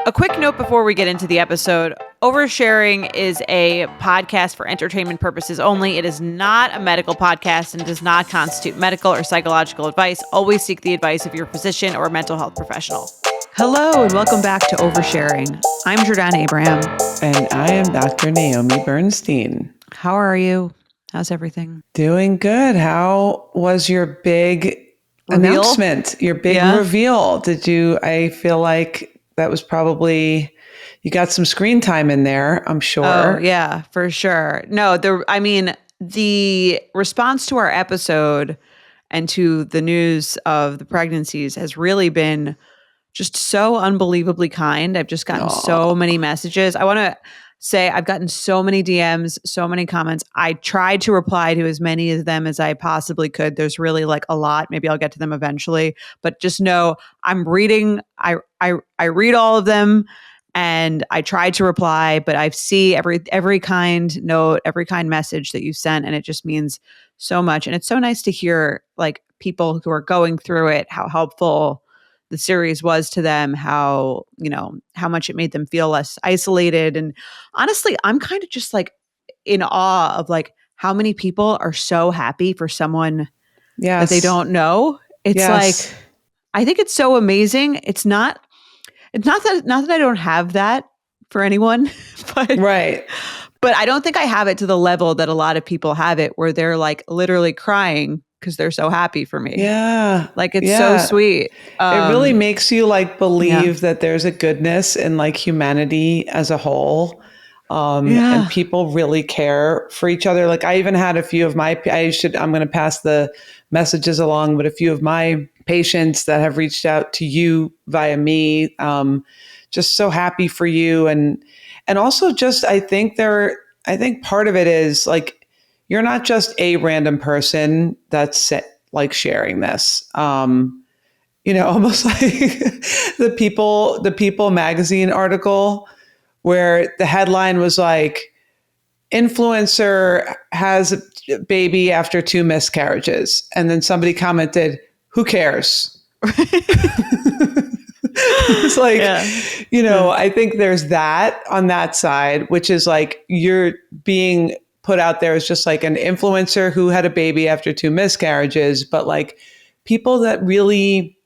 A quick note before we get into the episode. Oversharing is a podcast for entertainment purposes only. It is not a medical podcast and does not constitute medical or psychological advice. Always seek the advice of your physician or mental health professional. Hello and welcome back to Oversharing. I'm Jordan Abraham. And I am Dr. Naomi Bernstein. How are you? How's everything? Doing good. How was your big announcement? Your big reveal? I feel like that was probably, you got some screen time in there, I'm sure. Oh, yeah, for sure. No, the response to our episode and to the news of the pregnancies has really been just so unbelievably kind. I've just gotten so many messages. I want to say I've gotten so many DMs, so many comments. I tried to reply to as many of them as I possibly could. There's really like a lot. Maybe I'll get to them eventually, but just know I'm reading. I read all of them and I tried to reply, but I see every kind note, every kind message that you sent, and it just means so much. And it's so nice to hear like people who are going through it, how helpful the series was to them, how much it made them feel less isolated. And honestly, I'm kind of just like in awe of like how many people are so happy for someone that they don't know. It's like, I think it's so amazing. It's not that I don't have that for anyone, but right. But I don't think I have it to the level that a lot of people have it, where they're like literally crying because they're so happy for me. Yeah. Like it's so sweet. It really makes you like believe that there's a goodness in like humanity as a whole. And people really care for each other. Like I even had a few of I'm going to pass the messages along, but a few of my patients that have reached out to you via me, just so happy for you. And also just, I think part of it is like, you're not just a random person that's like sharing this, almost like the People magazine article where the headline was like, influencer has a baby after 2 miscarriages. And then somebody commented, who cares? It's like, I think there's that on that side, which is like you're being put out there as just like an influencer who had a baby after 2 miscarriages, but like people that really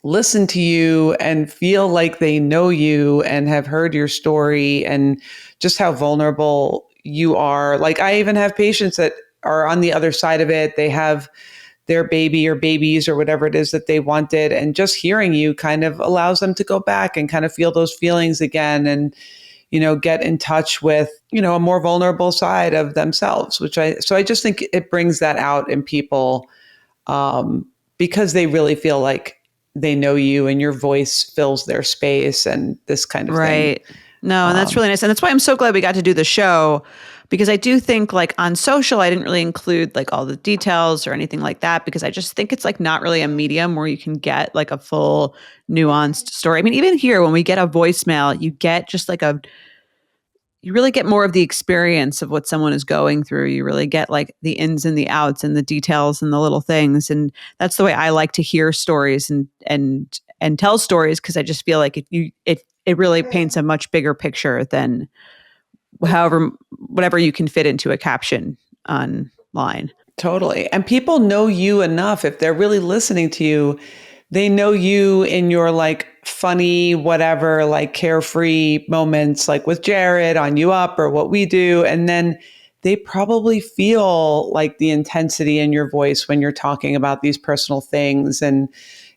listen to you and feel like they know you and have heard your story and just how vulnerable you are. Like I even have patients that are on the other side of it. They have their baby or babies or whatever it is that they wanted. And just hearing you kind of allows them to go back and kind of feel those feelings again and, get in touch with, a more vulnerable side of themselves, so I just think it brings that out in people because they really feel like they know you and your voice fills their space and this kind of thing. Right. No, and that's really nice. And that's why I'm so glad we got to do the show, because I do think like on social, I didn't really include like all the details or anything like that, because I just think it's like not really a medium where you can get like a full nuanced story. I mean, even here, when we get a voicemail, you get just like you really get more of the experience of what someone is going through. You really get like the ins and the outs and the details and the little things. And that's the way I like to hear stories and tell stories, because I just feel like it really paints a much bigger picture than whatever you can fit into a caption online. Totally. And people know you enough. If they're really listening to you, they know you in your like funny, whatever, like carefree moments, like with Jared on You Up or what we do. And then they probably feel like the intensity in your voice when you're talking about these personal things. And,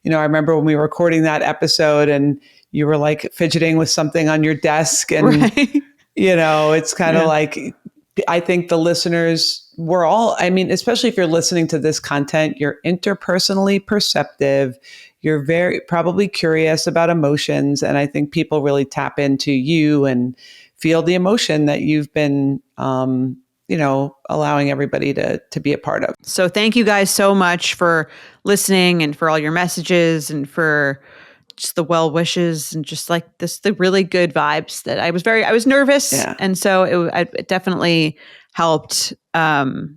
I remember when we were recording that episode and you were like fidgeting with something on your desk and, right. It's kind of like, I think the listeners especially if you're listening to this content, you're interpersonally perceptive. You're very probably curious about emotions. And I think people really tap into you and feel the emotion that you've been, allowing everybody to be a part of. So thank you guys so much for listening and for all your messages and for just the well wishes and just like the really good vibes that I was nervous. Yeah. And so it definitely helped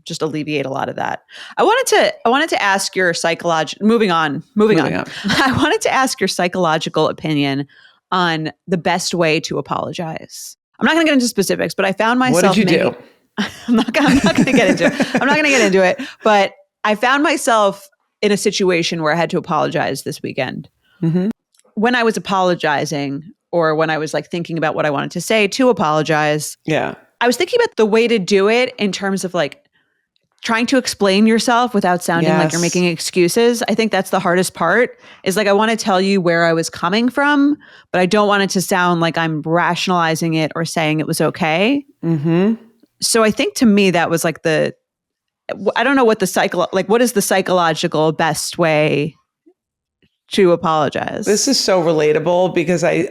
just alleviate a lot of that. I wanted to ask your moving on. I wanted to ask your psychological opinion on the best way to apologize. I'm not going to get into specifics, but I found What myself did you do? I'm not going to get into it. I'm not going to get into it, but I found myself in a situation where I had to apologize this weekend. Mm-hmm. When I was apologizing, or when I was like thinking about what I wanted to say to apologize, Yeah. I was thinking about the way to do it in terms of like trying to explain yourself without sounding like you're making excuses. I think that's the hardest part, is like, I want to tell you where I was coming from, but I don't want it to sound like I'm rationalizing it or saying it was okay. Mm-hmm. So I think to me, that was like I don't know what what is the psychological best way to apologize? This is so relatable because I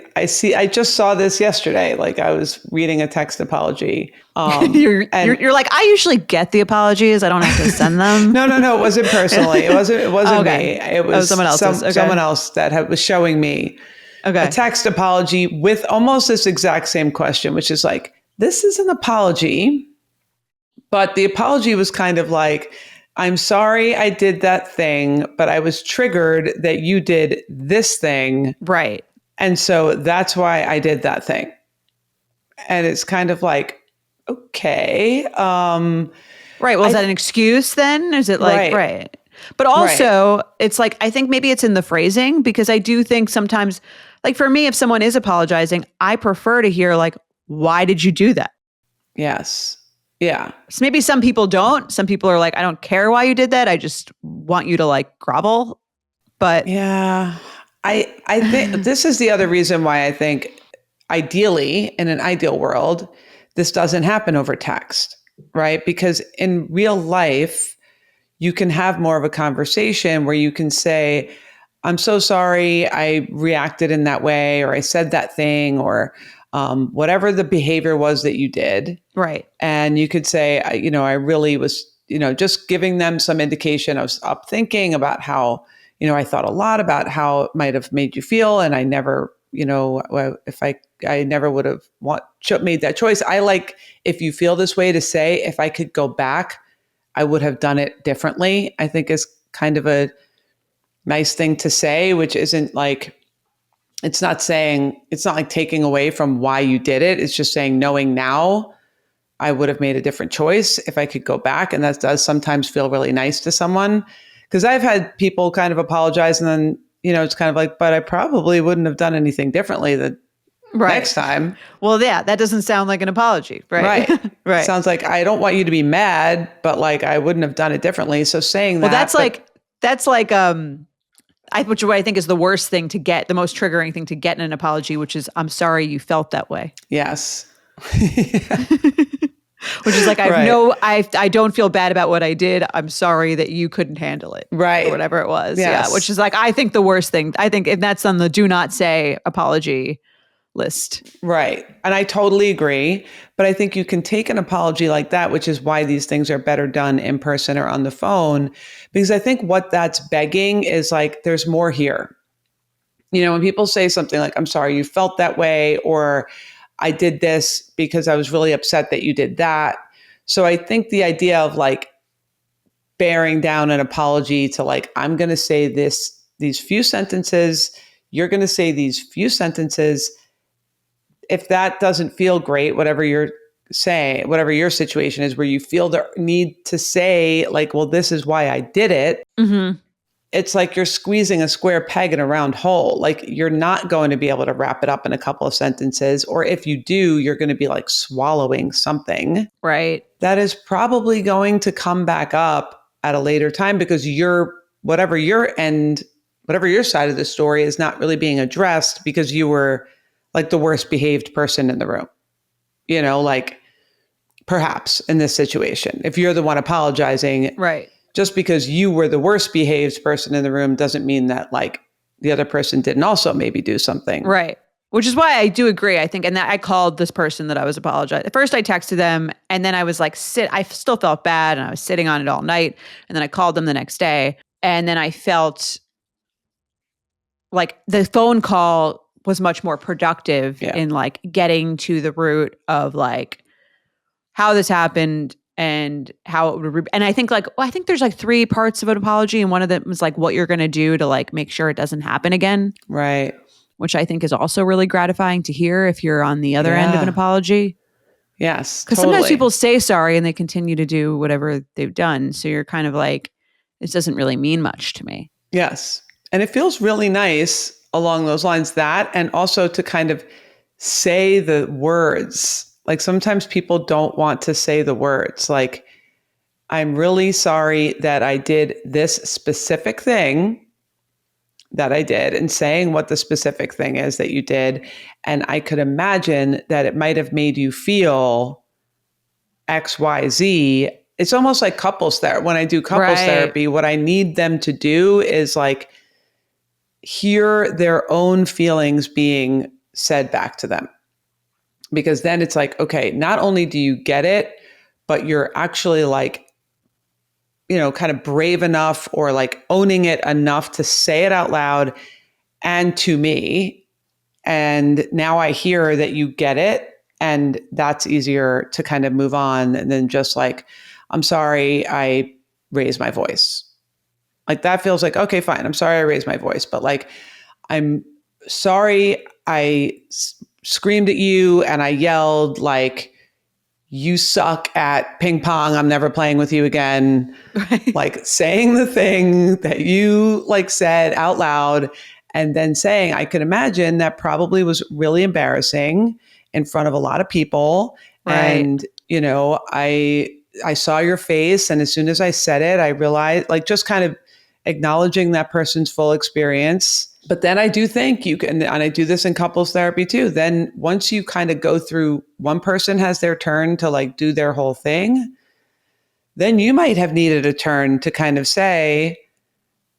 just saw this yesterday. Like I was reading a text apology. You're like, I usually get the apologies. I don't have to send them. No. It wasn't personally. It wasn't Okay. me. It was someone else's. someone else that was showing me a text apology with almost this exact same question, which is like, this is an apology, but the apology was kind of like, I'm sorry I did that thing, but I was triggered that you did this thing. Right. And so that's why I did that thing. And it's kind of like, okay. Right. Well, is that an excuse then? Is it like, right. But also, it's like, I think maybe it's in the phrasing, because I do think sometimes, like for me, if someone is apologizing, I prefer to hear like, why did you do that? Yes. Yeah. So maybe some people don't. Some people are like, I don't care why you did that. I just want you to like grovel. But yeah, I think this is the other reason why I think ideally, in an ideal world, this doesn't happen over text, right? Because in real life, you can have more of a conversation where you can say, I'm so sorry I reacted in that way, or I said that thing, or whatever the behavior was that you did. Right. And you could say, I really was, just giving them some indication. I was up thinking about how, I thought a lot about how it might have made you feel. And I never, if I never would have made that choice. I like, if you feel this way, to say, if I could go back, I would have done it differently, I think is kind of a nice thing to say, which isn't like, it's not like taking away from why you did it. It's just saying, knowing now, I would have made a different choice if I could go back. And that does sometimes feel really nice to someone. Because I've had people kind of apologize and then, it's kind of like, but I probably wouldn't have done anything differently the next time. Well, yeah, that doesn't sound like an apology, right? Right. Right. Sounds like, I don't want you to be mad, but like, I wouldn't have done it differently. So saying that. Well, that's like, which I think is the worst thing to get, the most triggering thing to get in an apology, which is, I'm sorry you felt that way. Yes. Which is like, I don't feel bad about what I did. I'm sorry that you couldn't handle it. Right. Or whatever it was. Yes. Yeah. Which is like, I think the worst thing. I think if that's on the do not say apology list. Right. And I totally agree. But I think you can take an apology like that, which is why these things are better done in person or on the phone. Because I think what that's begging is like, there's more here. When people say something like, I'm sorry you felt that way, or I did this because I was really upset that you did that. So I think the idea of like bearing down an apology to like, I'm going to say these few sentences, you're going to say these few sentences. If that doesn't feel great, whatever you're saying, whatever your situation is, where you feel the need to say like, well, this is why I did it. Mm-hmm. It's like you're squeezing a square peg in a round hole. Like you're not going to be able to wrap it up in a couple of sentences. Or if you do, you're going to be like swallowing something. Right. That is probably going to come back up at a later time, because whatever your side of the story is not really being addressed, because you were like the worst behaved person in the room. Like perhaps in this situation, if you're the one apologizing. Right. Just because you were the worst behaved person in the room doesn't mean that like the other person didn't also maybe do something. Right. Which is why I do agree, I think. And that I called this person that I was apologizing. At first I texted them, and then I was like, I still felt bad, and I was sitting on it all night. And then I called them the next day. And then I felt like the phone call was much more productive in like getting to the root of like how this happened and how it would, and I think like, I think there's like 3 parts of an apology. And one of them was like what you're going to do to like make sure it doesn't happen again. Right. which I think is also really gratifying to hear if you're on the other end of an Yeah. apology. Yes, Because totally. sometimes people say sorry and they continue to do whatever they've done. So you're kind of like, this doesn't really mean much to me. Yes. And it feels really nice along those lines, that, and also to kind of say the words. Like sometimes people don't want to say the words. Like, I'm really sorry that I did this specific thing that I did, and saying what the specific thing is that you did. And I could imagine that it might have made you feel XYZ. It's almost like couples therapy. When I do couples Right. therapy, what I need them to do is like hear their own feelings being said back to them. Because then it's like, okay, not only do you get it, but you're actually like, kind of brave enough or like owning it enough to say it out loud and to me. And now I hear that you get it. And that's easier to kind of move on than just like, I'm sorry, I raised my voice. Like that feels like, okay, fine. I'm sorry I raised my voice. But like, I'm sorry I screamed at you and I yelled like, you suck at ping pong. I'm never playing with you again. Right. Like saying the thing that you like said out loud, and then saying, I can imagine that probably was really embarrassing in front of a lot of people. Right. And, I saw your face. And as soon as I said it, I realized, like, just kind of acknowledging that person's full experience. But then I do think you can, and I do this in couples therapy too. Then once you kind of go through, one person has their turn to like do their whole thing, then you might have needed a turn to kind of say,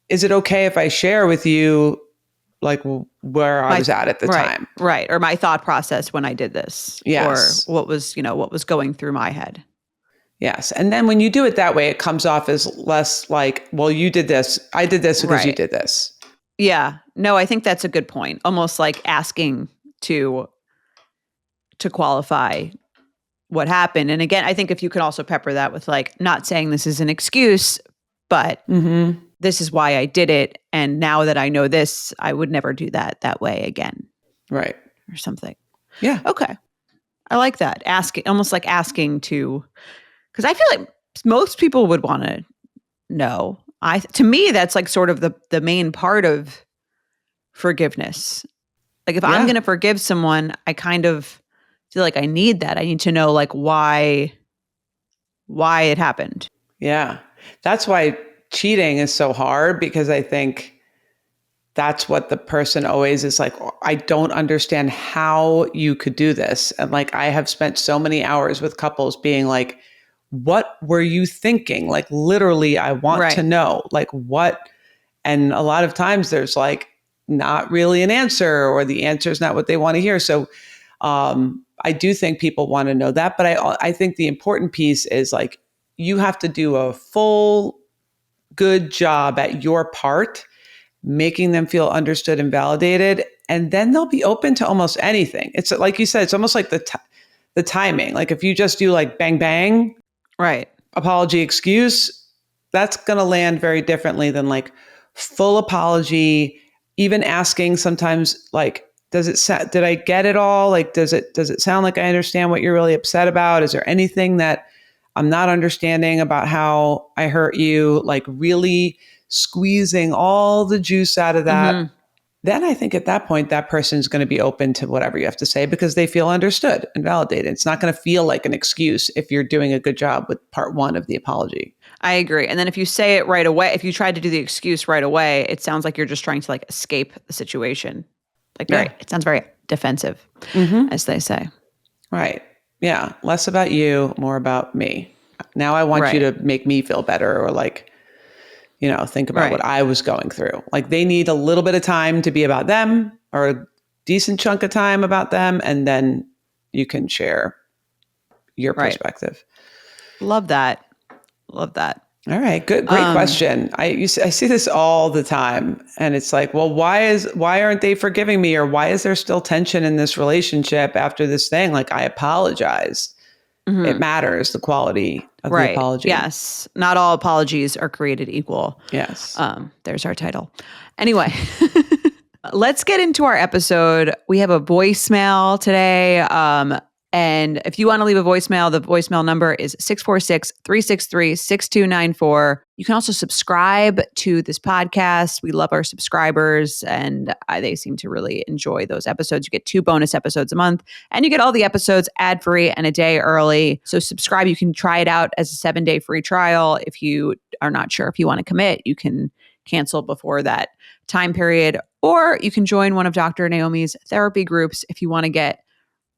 is it okay if I share with you like where I was at the right, time? right. Or my thought process when I did this, Yes. or what was going through my head. Yes. And then when you do it that way, it comes off as less like, well, you did this. I did this because you Right. did this. Yeah. No, I think that's a good point. Almost like asking to qualify what happened. And again, I think if you could also pepper that with like, not saying this is an excuse, but Mm-hmm. this is why I did it. And now that I know this, I would never do that way again, Right. or something. Yeah. Okay. I like that. Asking, almost like asking to, because I feel like most people would want to know. To me, that's like sort of the main part of forgiveness. Like if I'm Yeah. going to forgive someone, I kind of feel like I need that. I need to know like why it happened. Yeah. That's why cheating is so hard, because I think that's what the person always is like, I don't understand how you could do this. And like, I have spent so many hours with couples being like, what were you thinking? Like, literally, I want to Right. know, like, what? And a lot of times there's like not really an answer, or the answer is not what they want to hear. So I do think people want to know that. But I think the important piece is like, you have to do a full good job at your part, making them feel understood and validated, and then they'll be open to almost anything. It's like you said, it's almost like the timing. Like if you just do like bang bang, Right. apology, excuse, that's going to land very differently than like full apology. Even asking sometimes, like, did I get it all? Like, does it sound like I understand what you're really upset about? Is there anything that I'm not understanding about how I hurt you? Like really squeezing all the juice out of that. Mm-hmm. Then I think at that point, that person's going to be open to whatever you have to say, because they feel understood and validated. It's not going to feel like an excuse if you're doing a good job with part one of the apology. I agree. And then if you say it right away, if you try to do the excuse right away, it sounds like you're just trying to like escape the situation. Like Yeah. it sounds very defensive, as they say. Right. Yeah. Less about you, more about me. Now I want you Right. to make me feel better, or like, think about Right. what I was going through. Like they need a little bit of time to be about them, or a decent chunk of time about them. And then you can share your Right. perspective. Love that. Love that. All right, good, great question. I see this all the time, and it's like, well, why aren't they forgiving me, or why is there still tension in this relationship after this thing? Like, I apologized. Mm-hmm. It matters, the quality of the apology. Yes, not all apologies are created equal. Yes. There's our title. Anyway, Let's get into our episode. We have a voicemail today. And if you want to leave a voicemail, the voicemail number is 646-363-6294. You can also subscribe to this podcast. We love our subscribers, and they seem to really enjoy those episodes. You get 2 bonus episodes a month, and you get all the episodes ad-free and a day early. So subscribe. You can try it out as a 7-day free trial. If you are not sure if you want to commit, you can cancel before that time period, or you can join one of Dr. Naomi's therapy groups if you want to get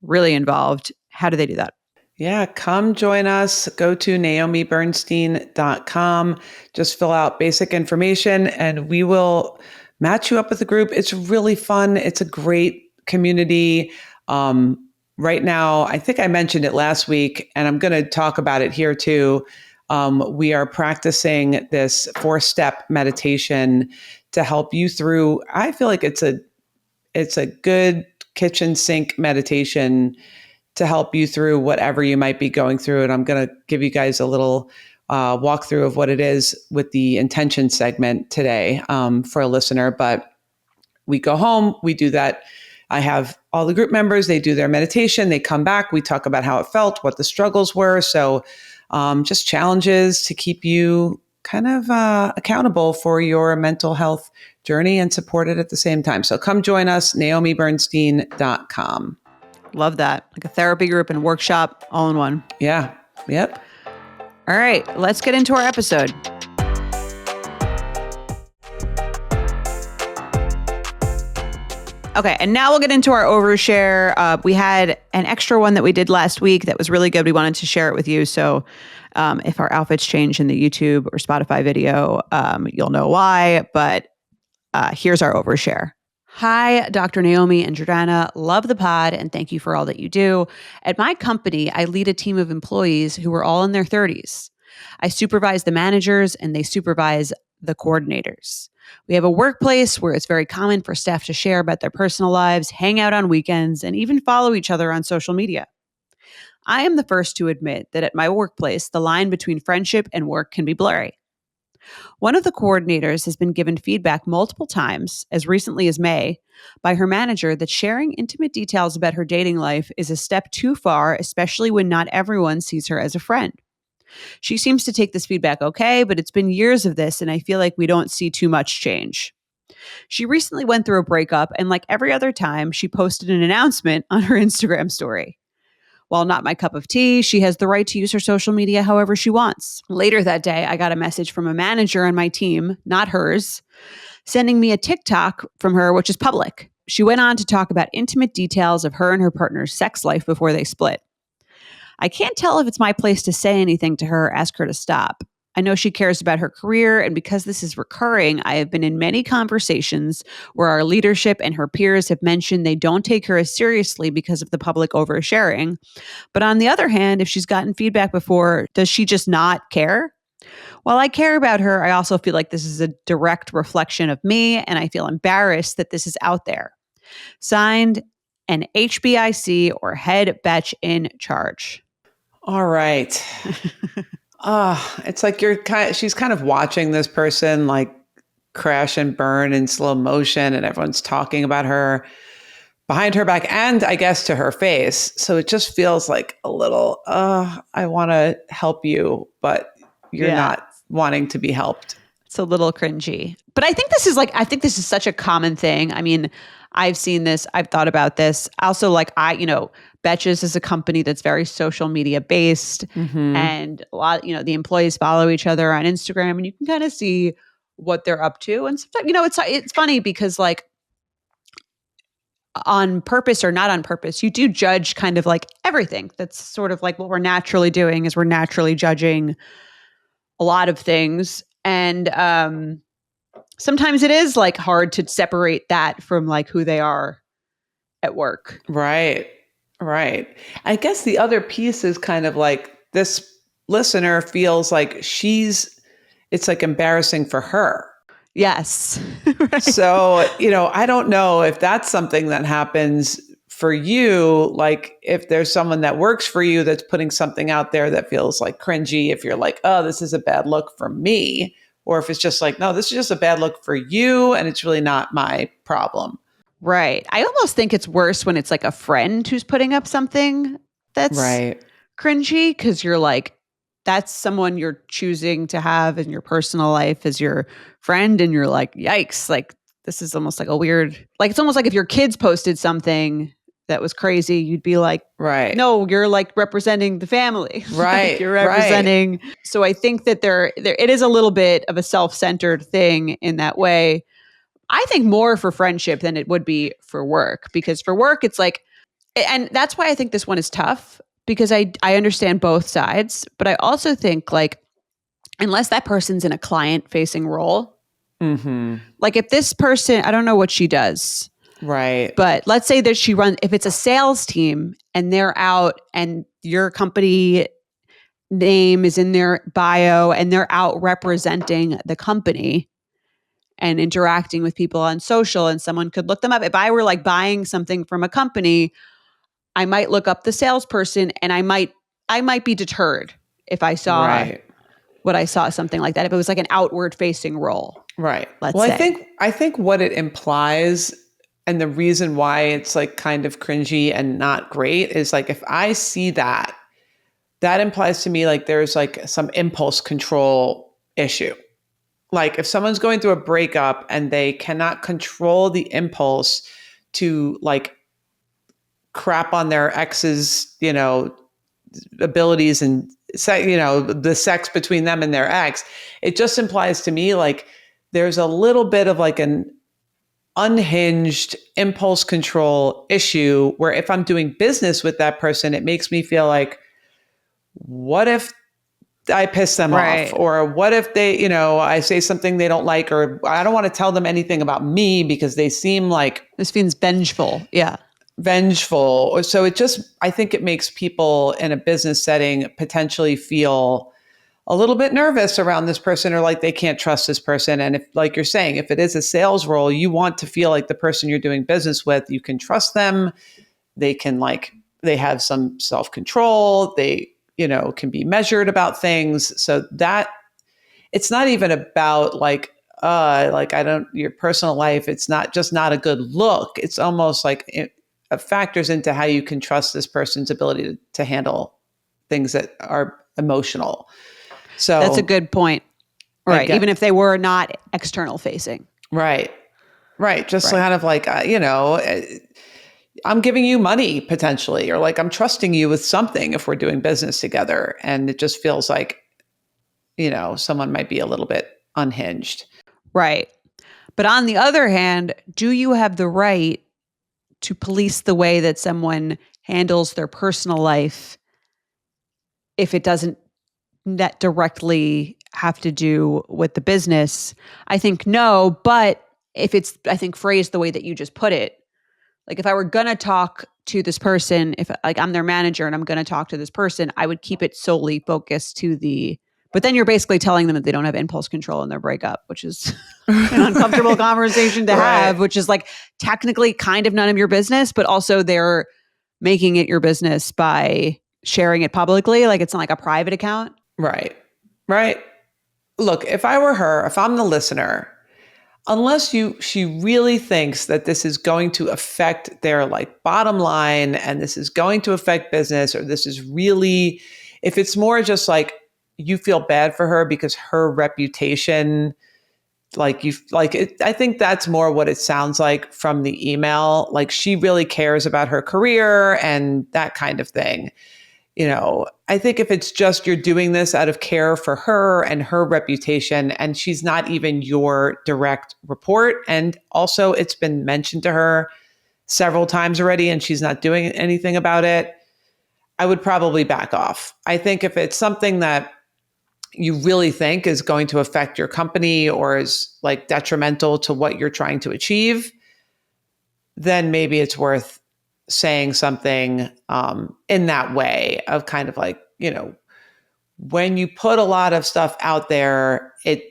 really involved. How do they do that? Yeah, come join us. Go to naomibernstein.com. Just fill out basic information and we will match you up with a group. It's really fun. It's a great community. Right now, I think I mentioned it last week, and I'm going to talk about it here too. We are practicing this 4-step meditation to help you through. I feel like it's a good kitchen sink meditation to help you through whatever you might be going through. And I'm going to give you guys a little walkthrough of what it is with the intention segment today for a listener. But we go home, we do that. I have all the group members, they do their meditation, they come back, we talk about how it felt, what the struggles were. So just challenges to keep you kind of accountable for your mental health journey and support it at the same time. So come join us, naomibernstein.com. Love that. Like a therapy group and workshop all in one. Yeah. Yep. All right, let's get into our episode. Okay, and now we'll get into our overshare. We had an extra one that we did last week that was really good. We wanted to share it with you. So if our outfits change in the YouTube or Spotify video, you'll know why. But here's our overshare. Hi, Dr. Naomi and Jordana. Love the pod and thank you for all that you do. At my company, I lead a team of employees who are all in their 30s. I supervise the managers and they supervise the coordinators. We have a workplace where it's very common for staff to share about their personal lives, hang out on weekends, and even follow each other on social media. I am the first to admit that at my workplace, the line between friendship and work can be blurry. One of the coordinators has been given feedback multiple times, as recently as May, by her manager that sharing intimate details about her dating life is a step too far, especially when not everyone sees her as a friend. She seems to take this feedback okay, but it's been years of this, and I feel like we don't see too much change. She recently went through a breakup, and like every other time, she posted an announcement on her Instagram story. While not my cup of tea, she has the right to use her social media however she wants. Later that day, I got a message from a manager on my team, not hers, sending me a TikTok from her, which is public. She went on to talk about intimate details of her and her partner's sex life before they split. I can't tell if it's my place to say anything to her or ask her to stop. I know she cares about her career, and because this is recurring, I have been in many conversations where our leadership and her peers have mentioned they don't take her as seriously because of the public oversharing. But on the other hand, if she's gotten feedback before, does she just not care? While I care about her, I also feel like this is a direct reflection of me, and I feel embarrassed that this is out there. Signed, an HBIC or head betch in charge. All right. It's like she's kind of watching this person like crash and burn in slow motion, and everyone's talking about her behind her back and I guess to her face. So it just feels like a little, I want to help you, but you're not wanting to be helped. It's a little cringy. But I think this is such a common thing. I mean, I've seen this. I've thought about this. Also, Betchicist is a company that's very social media based, and a lot, the employees follow each other on Instagram, and you can kind of see what they're up to. And sometimes, it's funny because like on purpose or not on purpose, you do judge kind of like everything. That's sort of like what we're naturally doing is we're naturally judging a lot of things. And sometimes it is like hard to separate that from like who they are at work. Right. I guess the other piece is kind of like this listener feels like it's like embarrassing for her. Yes. Right. So, I don't know if that's something that happens for you. Like if there's someone that works for you that's putting something out there that feels like cringy, if you're like, oh, this is a bad look for me. Or if it's just like, no, this is just a bad look for you and it's really not my problem. Right. I almost think it's worse when it's like a friend who's putting up something that's Right. cringy, because you're like, that's someone you're choosing to have in your personal life as your friend. And you're like, yikes, like this is almost like a weird, like it's almost like if your kids posted something that was crazy, you'd be like, Right. no, you're like representing the family. Like Right. you're Right. representing. So I think that there it is a little bit of a self-centered thing in that way. I think more for friendship than it would be for work, because for work it's like, and that's why I think this one is tough, because I understand both sides, but I also think like unless that person's in a client facing role, Mm-hmm. like if this person, I don't know what she does, Right. but let's say that she runs, if it's a sales team and they're out and your company name is in their bio and they're out representing the company and interacting with people on social, and someone could look them up. If I were like buying something from a company, I might look up the salesperson, and I might be deterred if I saw Right. what I saw, something like that. If it was like an outward facing role, Right. let's Well, say. I think what it implies and the reason why it's like kind of cringy and not great is like if I see that, that implies to me like there's like some impulse control issue. Like if someone's going through a breakup and they cannot control the impulse to like crap on their ex's, abilities and the sex between them and their ex, it just implies to me like there's a little bit of like an unhinged impulse control issue where if I'm doing business with that person, it makes me feel like, what if I piss them off? Right. Or what if they, I say something they don't like, or I don't want to tell them anything about me because they seem like This feels vengeful. Yeah. vengeful. So I think it makes people in a business setting potentially feel a little bit nervous around this person, or like they can't trust this person. And if, like you're saying, if it is a sales role, you want to feel like the person you're doing business with, you can trust them. They can they have some self-control. They, can be measured about things. So that it's not even about I don't, your personal life. It's not just not a good look. It's almost like it factors into how you can trust this person's ability to handle things that are emotional. So That's a good point. I Right. Even get, if they were not external facing. right. Right. Just Right. kind of like, I'm giving you money potentially, or like I'm trusting you with something if we're doing business together. And it just feels like, someone might be a little bit unhinged. Right. But on the other hand, do you have the right to police the way that someone handles their personal life if it doesn't that directly have to do with the business? I think no, but if it's, I think, phrased the way that you just put it, like if I were going to talk to this person, if like I'm their manager and I'm going to talk to this person, I would keep it solely focused to but then you're basically telling them that they don't have impulse control in their breakup, which is an uncomfortable conversation to have, which is like technically kind of none of your business, but also they're making it your business by sharing it publicly. Like it's not like a private account. Right. Right. Look, if I were her, if I'm the listener, unless she really thinks that this is going to affect their like bottom line and this is going to affect business, or this is really, if it's more just like you feel bad for her because her reputation, like you like it, I think that's more what it sounds like from the email. Like she really cares about her career and that kind of thing. I think if it's just you're doing this out of care for her and her reputation, and she's not even your direct report, and also it's been mentioned to her several times already and she's not doing anything about it, I would probably back off. I think if it's something that you really think is going to affect your company or is like detrimental to what you're trying to achieve, then maybe it's worth saying something in that way of kind of like, when you put a lot of stuff out there, it,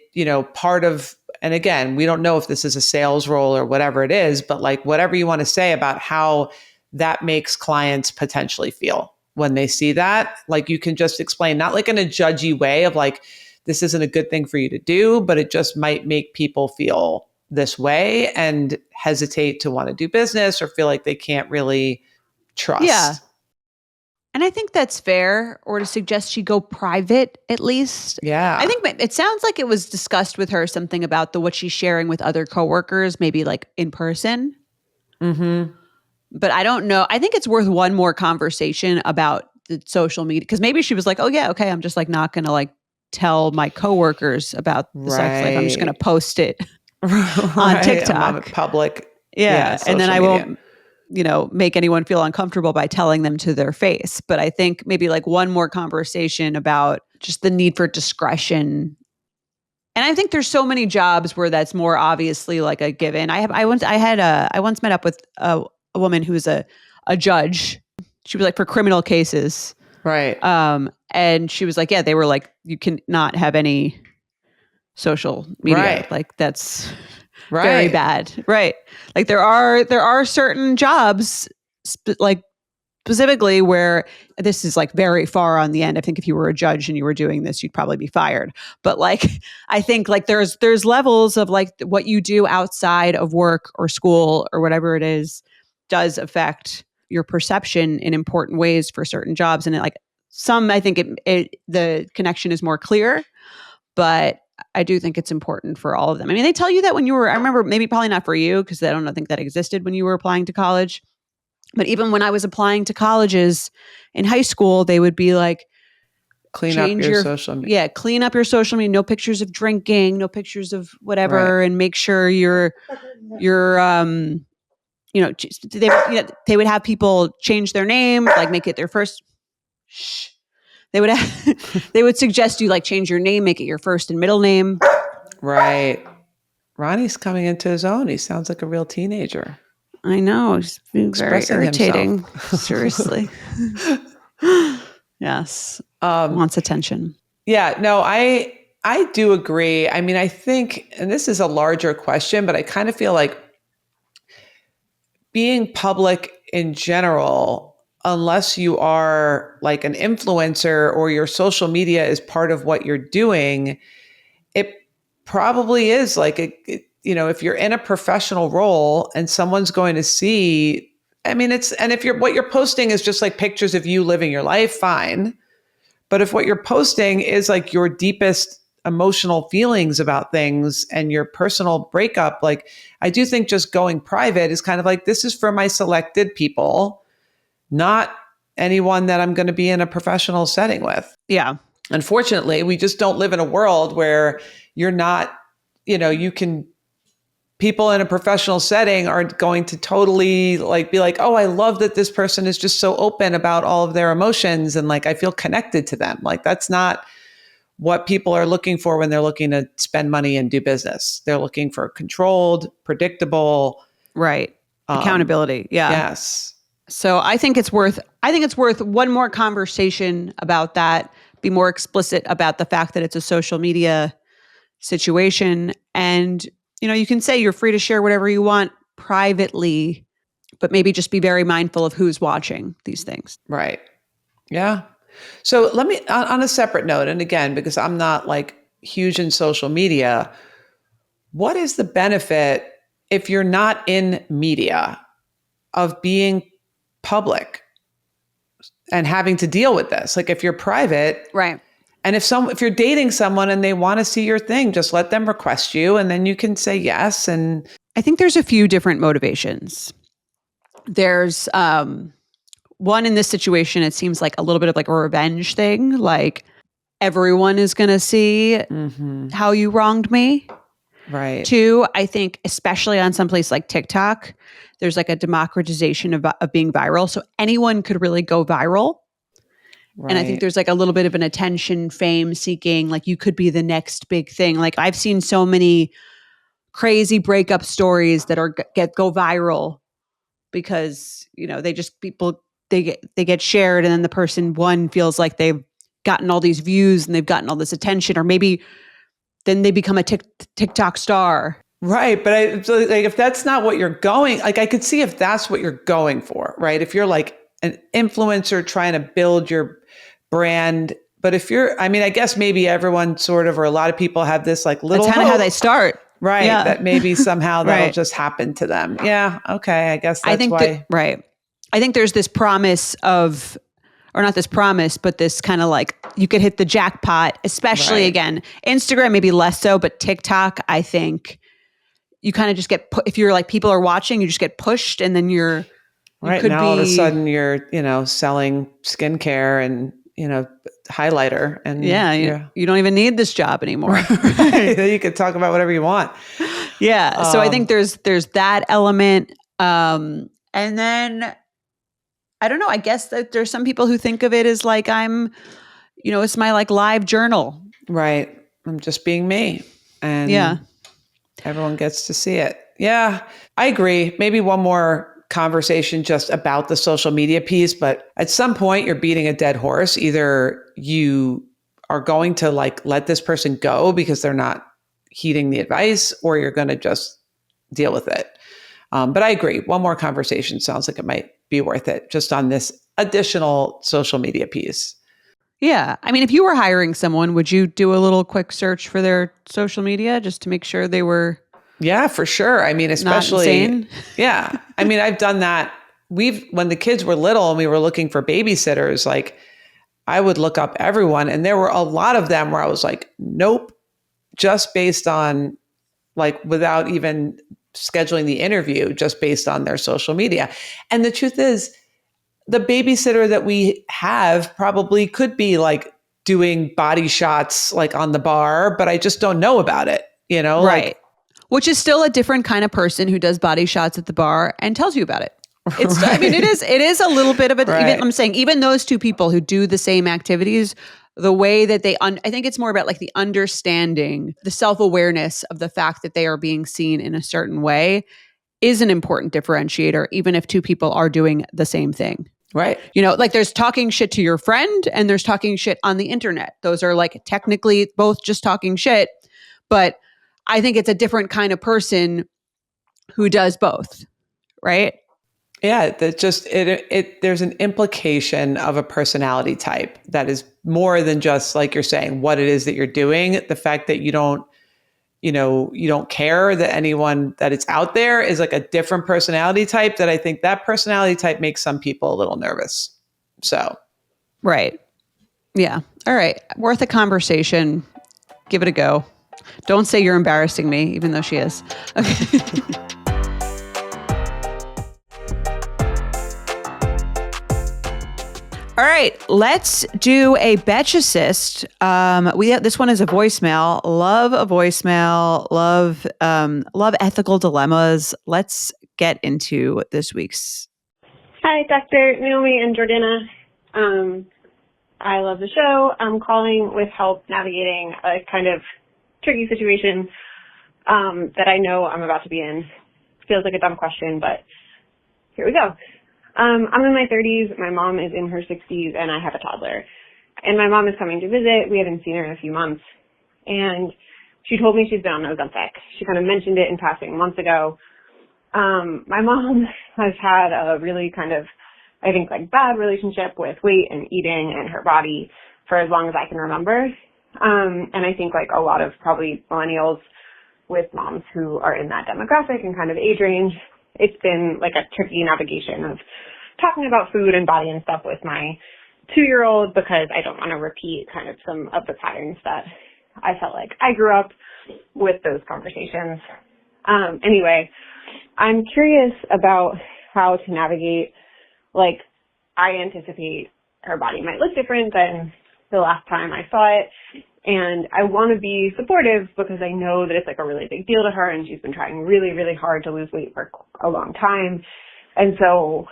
part of, and again, we don't know if this is a sales role or whatever it is, but like whatever you want to say about how that makes clients potentially feel when they see that, like you can just explain, not like in a judgy way of like, this isn't a good thing for you to do, but it just might make people feel this way and hesitate to want to do business or feel like they can't really trust. Yeah. And I think that's fair, or to suggest she go private at least. Yeah. I think it sounds like it was discussed with her, something about what she's sharing with other coworkers, maybe like in person. Mm-hmm. But I don't know. I think it's worth one more conversation about the social media, because maybe she was like, oh yeah, okay, I'm just like not going to like tell my coworkers about the sex life. I'm just going to post it on TikTok. I'm a public. Yeah. And then I media. won't, make anyone feel uncomfortable by telling them to their face. But I think maybe like one more conversation about just the need for discretion. And I think there's so many jobs where that's more obviously like a given. I once met up with a woman who was a judge. She was like for criminal cases. Right. And she was like, yeah, they were like, you can not have any social media. Right. Like that's right. very bad. Right. Like there are certain jobs like specifically where this is like very far on the end. I think if you were a judge and you were doing this, you'd probably be fired. But like, I think like there's levels of like what you do outside of work or school or whatever it is does affect your perception in important ways for certain jobs. And I think the connection is more clear, but I do think it's important for all of them. I mean, they tell you that when I remember maybe probably not for you, because I don't think that existed when you were applying to college. But even when I was applying to colleges in high school, they would be like, clean up your social media. Yeah, clean up your social media. No pictures of drinking, no pictures of whatever, right. And make sure you're they would have people change their name, like make it their first. Shh. They would suggest you like change your name, make it your first and middle name. Right. Ronnie's coming into his own. He sounds like a real teenager. I know. He's being very irritating. Seriously. Yes. Wants attention. Yeah. No, I do agree. I mean, I think, and this is a larger question, but I kind of feel like being public in general, unless you are like an influencer or your social media is part of what you're doing, it probably is like if you're in a professional role and someone's going to see, I mean, and if what you're posting is just like pictures of you living your life, fine. But if what you're posting is like your deepest emotional feelings about things and your personal breakup, like I do think just going private is kind of like, this is for my selected people, not anyone that I'm going to be in a professional setting with. Yeah. Unfortunately, we just don't live in a world where you're not, people in a professional setting aren't going to totally like be like, oh, I love that this person is just so open about all of their emotions and like I feel connected to them. Like that's not what people are looking for when they're looking to spend money and do business. They're looking for controlled, predictable, right, accountability. Yeah. Yes. So I think it's worth one more conversation about that. Be more explicit about the fact that it's a social media situation, and you can say you're free to share whatever you want privately, but maybe just be very mindful of who's watching these things. Right. Yeah. So let me, on a separate note, and again, because I'm not like huge in social media, what is the benefit if you're not in media of being public and having to deal with this? Like if you're private, right? And if you're dating someone and they want to see your thing, just let them request you and then you can say yes. And I think there's a few different motivations. There's one in this situation, it seems like a little bit of like a revenge thing. Like everyone is going to see how you wronged me. Right. Two, I think especially on some place like TikTok, there's like a democratization of being viral. So anyone could really go viral. Right. And I think there's like a little bit of an attention, fame seeking, like you could be the next big thing. Like I've seen so many crazy breakup stories that go viral because, they get shared and then the person feels like they've gotten all these views and they've gotten all this attention, or maybe then they become a TikTok star. Right. But if that's not what you're going, like I could see if that's what you're going for, right? If you're like an influencer trying to build your brand. But if I guess maybe everyone sort of, or a lot of people have this like little, that's kind of how they start. Right. Yeah. That maybe somehow that'll Right. just happen to them. Yeah. Okay. I guess I that's think that, why. right. I think there's this promise of, or not this promise, but this kind of like you could hit the jackpot, especially Right. again, Instagram, maybe less so, but TikTok, I think you kind of just get put, if you're like people are watching, you just get pushed and then you Right. could Now all of a be, sudden you're, selling skincare and, highlighter and yeah, yeah. you don't even need this job anymore. Right. You can talk about whatever you want. Yeah. So I think Um, there's that element. And then I don't know, I guess that there's some people who think of it as like it's my like live journal. right. I'm just being me Yeah. and everyone gets to see it. Yeah, I agree. Maybe one more conversation just about the social media piece, but at some point you're beating a dead horse. Either you are going to like let this person go because they're not heeding the advice, or you're going to just deal with it. But I agree. One more conversation sounds like it might be worth it just on this additional social media piece. Yeah. I mean, if you were hiring someone, would you do a little quick search for their social media just to make sure they were Yeah, for sure. I mean, not especially, insane? yeah. I mean, I've done that. When the kids were little and we were looking for babysitters, like I would look up everyone. And there were a lot of them where I was like, nope, just based on like without even scheduling the interview, just based on their social media. And the truth is, the babysitter that we have probably could be like doing body shots like on the bar, but I just don't know about it, like, Right. Which is still a different kind of person who does body shots at the bar and tells you about it. It's still, I mean, right, it is a little bit of a, even right. I'm saying, even those two people who do the same activities, the way that I think it's more about like the understanding, the self-awareness of the fact that they are being seen in a certain way is an important differentiator, even if two people are doing the same thing. Right. Like there's talking shit to your friend and there's talking shit on the internet. Those are like technically both just talking shit, but I think it's a different kind of person who does both, right? Yeah, that just there's an implication of a personality type that is more than just like you're saying what it is that you're doing. The fact that you don't care that anyone that it's out there is like a different personality type that I think that personality type makes some people a little nervous. So, Right. Yeah. All right. Worth a conversation. Give it a go. Don't say you're embarrassing me, even though she is. Okay. All right, let's do a Betchicist. This one is a voicemail. Love a voicemail. Love ethical dilemmas. Let's get into this week's. Hi, Dr. Naomi and Jordana. I love the show. I'm calling with help navigating a kind of tricky situation that I know I'm about to be in. Feels like a dumb question, but here we go. I'm in my 30s. My mom is in her 60s, and I have a toddler. And my mom is coming to visit. We haven't seen her in a few months. And she told me she's been on Ozempic. She kind of mentioned it in passing months ago. My mom has had a really kind of, I think, like bad relationship with weight and eating and her body for as long as I can remember. And I think like a lot of probably millennials with moms who are in that demographic and kind of age range, it's been like a tricky navigation of talking about food and body and stuff with my 2-year-old because I don't want to repeat kind of some of the patterns that I felt like I grew up with those conversations. Anyway, I'm curious about how to navigate, like, I anticipate her body might look different than the last time I saw it. And I want to be supportive because I know that it's like a really big deal to her and she's been trying really, really hard to lose weight for a long time. And so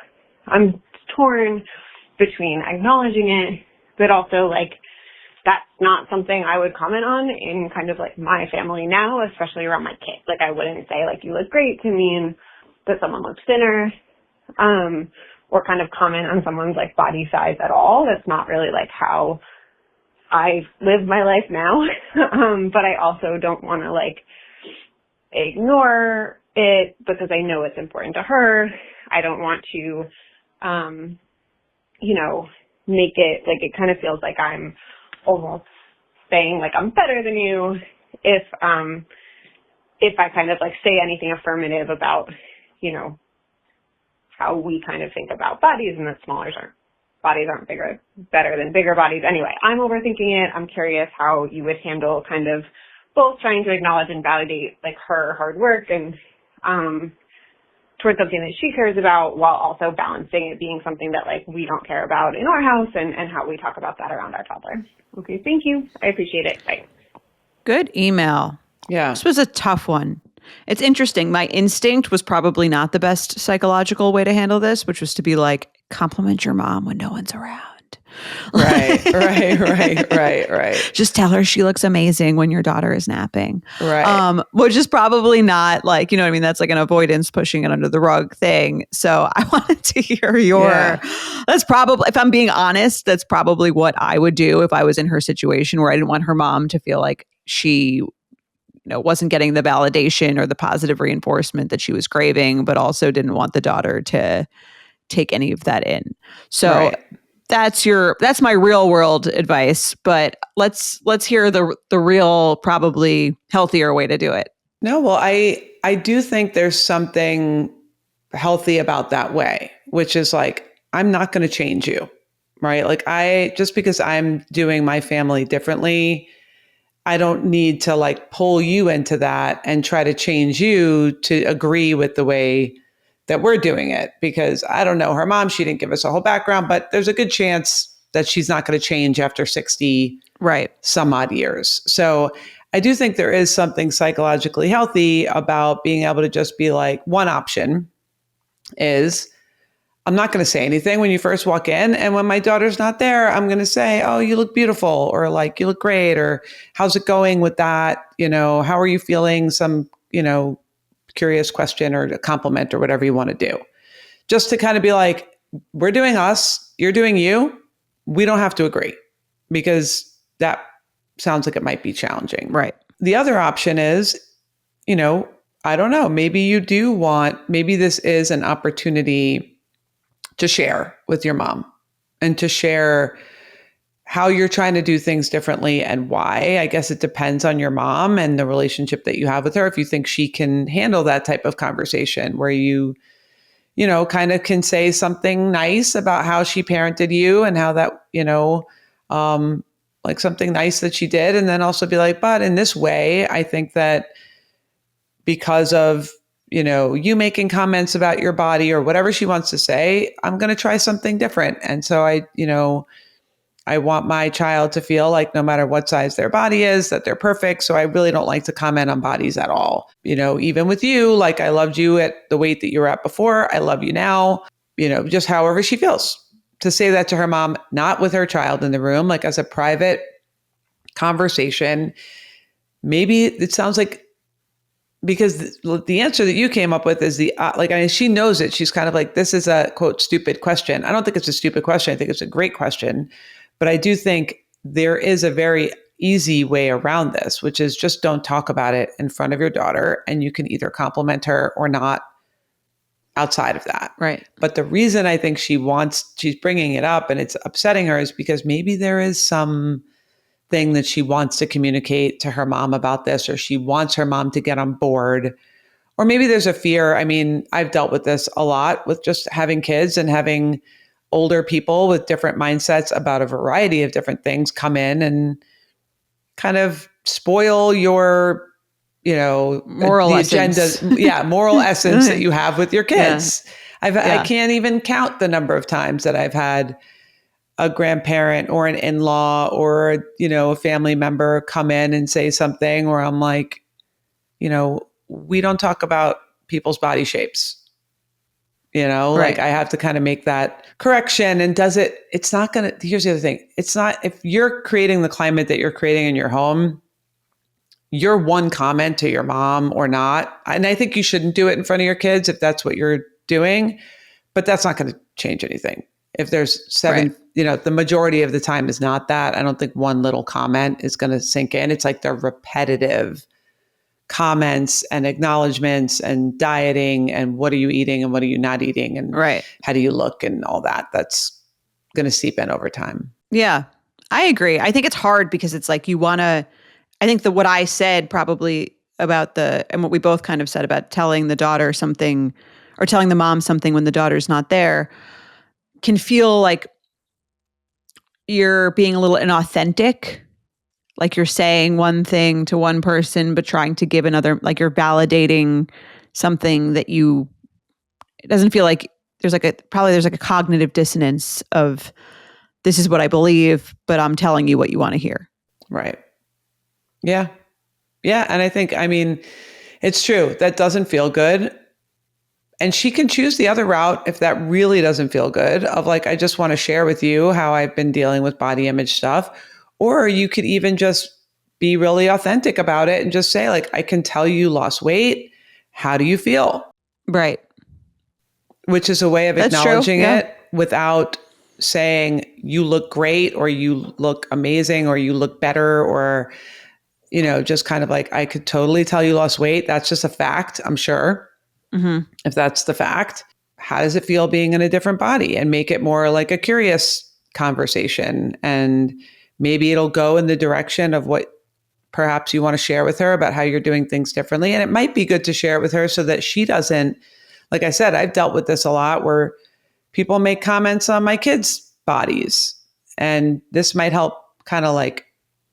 I'm torn between acknowledging it, but also like that's not something I would comment on in kind of like my family now, especially around my kids. Like I wouldn't say like you look great to mean that someone looks thinner, or kind of comment on someone's like body size at all. That's not really like how I live my life now. But I also don't want to like ignore it because I know it's important to her. I don't want to, make it like it kind of feels like I'm almost saying like I'm better than you if if I kind of like say anything affirmative about, you know, how we kind of think about bodies and that bodies aren't better than bigger bodies. Anyway, I'm overthinking it. I'm curious how you would handle kind of both trying to acknowledge and validate like her hard work and towards something that she cares about, while also balancing it being something that like we don't care about in our house, and how we talk about that around our toddler. Okay, thank you. I appreciate it. Bye. Good email. Yeah. This was a tough one. It's interesting. My instinct was probably not the best psychological way to handle this, which was to be like, compliment your mom when no one's around. Right. Just tell her she looks amazing when your daughter is napping. Right. Which is probably not like, you know what I mean? That's like an avoidance, pushing it under the rug thing. So I wanted to hear that's probably, if I'm being honest, that's probably what I would do if I was in her situation, where I didn't want her mom to feel like she wasn't getting the validation or the positive reinforcement that she was craving, but also didn't want the daughter to take any of that in. So that's my real world advice, but let's hear the real, probably healthier way to do it. No, well, I do think there's something healthy about that way, which is like, I'm not going to change you, right? Like just because I'm doing my family differently, I don't need to like pull you into that and try to change you to agree with the way that we're doing it, because I don't know her mom. She didn't give us a whole background, but there's a good chance that she's not going to change after 60 some odd years. So I do think there is something psychologically healthy about being able to just be like, one option is, I'm not going to say anything when you first walk in. And when my daughter's not there, I'm going to say, oh, you look beautiful, or like, you look great, or how's it going with that? How are you feeling? Some, curious question or a compliment or whatever you want to do. Just to kind of be like, we're doing us, you're doing you. We don't have to agree, because that sounds like it might be challenging. Right. The other option is, I don't know, maybe this is an opportunity to share with your mom and to share how you're trying to do things differently and why. I guess it depends on your mom and the relationship that you have with her. If you think she can handle that type of conversation where you kind of can say something nice about how she parented you and how that, like something nice that she did. And then also be like, but in this way, I think that because of, you making comments about your body or whatever she wants to say, I'm going to try something different. And so I want my child to feel like no matter what size their body is, that they're perfect. So I really don't like to comment on bodies at all. Even with you, like I loved you at the weight that you were at before. I love you now, just however she feels. To say that to her mom, not with her child in the room, like as a private conversation. Maybe it sounds like, because the answer that you came up with is she knows it. She's kind of like, this is a quote, stupid question. I don't think it's a stupid question. I think it's a great question. But I do think there is a very easy way around this, which is just don't talk about it in front of your daughter. And you can either compliment her or not outside of that. Right. But the reason I think she's bringing it up and it's upsetting her is because maybe there is some thing that she wants to communicate to her mom about this, or she wants her mom to get on board, or maybe there's a fear. I mean, I've dealt with this a lot with just having kids and having older people with different mindsets about a variety of different things come in and kind of spoil your, moral essence. moral essence that you have with your kids. I can't even count the number of times that I've had a grandparent or an in-law or, a family member come in and say something where I'm like, we don't talk about people's body shapes. Like I have to kind of make that correction. And here's the other thing. It's not, if you're creating the climate that you're creating in your home, your one comment to your mom or not, and I think you shouldn't do it in front of your kids if that's what you're doing, but that's not going to change anything. If there's seven, the majority of the time is not that. I don't think one little comment is going to sink in. It's like the repetitive comments and acknowledgments and dieting and what are you eating and what are you not eating and how do you look and all that. That's going to seep in over time. Yeah, I agree. I think it's hard because it's like I think what I said probably about and what we both kind of said about telling the daughter something or telling the mom something when the daughter's not there can feel like you're being a little inauthentic. Like you're saying one thing to one person, but trying to give another, like you're validating something that it doesn't feel like there's like a cognitive dissonance of this is what I believe, but I'm telling you what you want to hear. Right. Yeah. Yeah. And I think, it's true. That doesn't feel good. And she can choose the other route if that really doesn't feel good, of like, I just want to share with you how I've been dealing with body image stuff. Or you could even just be really authentic about it and just say, like, I can tell you lost weight. How do you feel? Right. Which is a way of That's acknowledging true. Yeah. it without saying you look great or you look amazing or you look better, or, just kind of like, I could totally tell you lost weight. That's just a fact, I'm sure. Mm-hmm. If that's the fact, how does it feel being in a different body? And make it more like a curious conversation. And maybe it'll go in the direction of what perhaps you want to share with her about how you're doing things differently. And it might be good to share it with her so that she doesn't, like I said, I've dealt with this a lot where people make comments on my kids' bodies. And this might help kind of like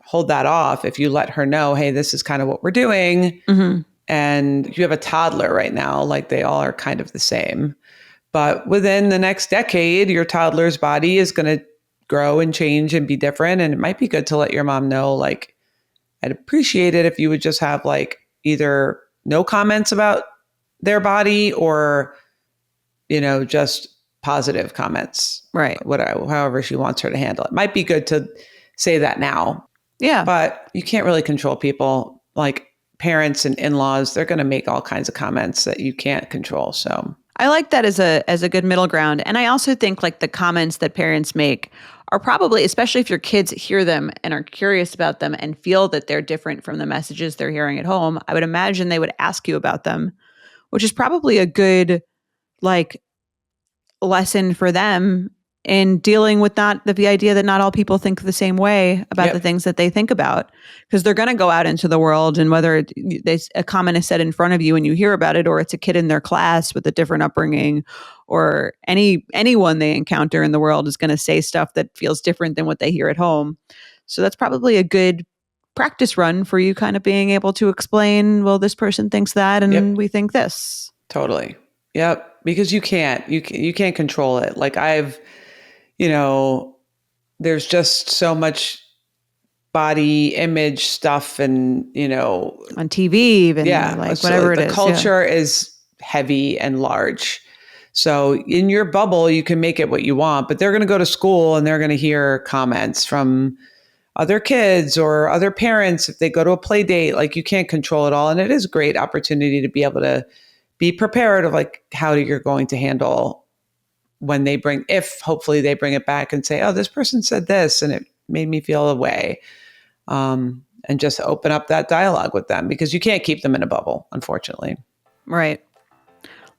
hold that off if you let her know, hey, this is kind of what we're doing. Mm-hmm. And you have a toddler right now, like they all are kind of the same. But within the next decade, your toddler's body is going to grow and change and be different. And it might be good to let your mom know, like, I'd appreciate it if you would just have like either no comments about their body or, just positive comments. Right. However she wants her to handle it. Might be good to say that now. Yeah. But you can't really control people. Like, parents and in-laws, they're going to make all kinds of comments that you can't control. So I like that as a good middle ground. And I also think like the comments that parents make are probably, especially if your kids hear them and are curious about them and feel that they're different from the messages they're hearing at home, I would imagine they would ask you about them, which is probably a good like lesson for them in dealing with the idea that not all people think the same way about the things that they think about, because they're going to go out into the world, and whether a comment is said in front of you and you hear about it, or it's a kid in their class with a different upbringing, or anyone they encounter in the world is going to say stuff that feels different than what they hear at home. So that's probably a good practice run for you, kind of being able to explain, well, this person thinks that and we think this. Totally. Yep. Because you can't control it. Like there's just so much body image stuff and, on TV, even like whatever it is. The culture is heavy and large. So in your bubble, you can make it what you want, but they're going to go to school and they're going to hear comments from other kids or other parents if they go to a play date. Like, you can't control it all. And it is a great opportunity to be able to be prepared of like how you're going to handle when if hopefully they bring it back and say, oh, this person said this and it made me feel a way. And just open up that dialogue with them, because you can't keep them in a bubble, unfortunately. Right.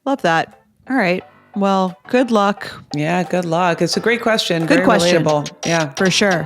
Love that. All right. Well, good luck. Yeah, good luck. It's a great question. Good Very question. relatable. Yeah. For sure.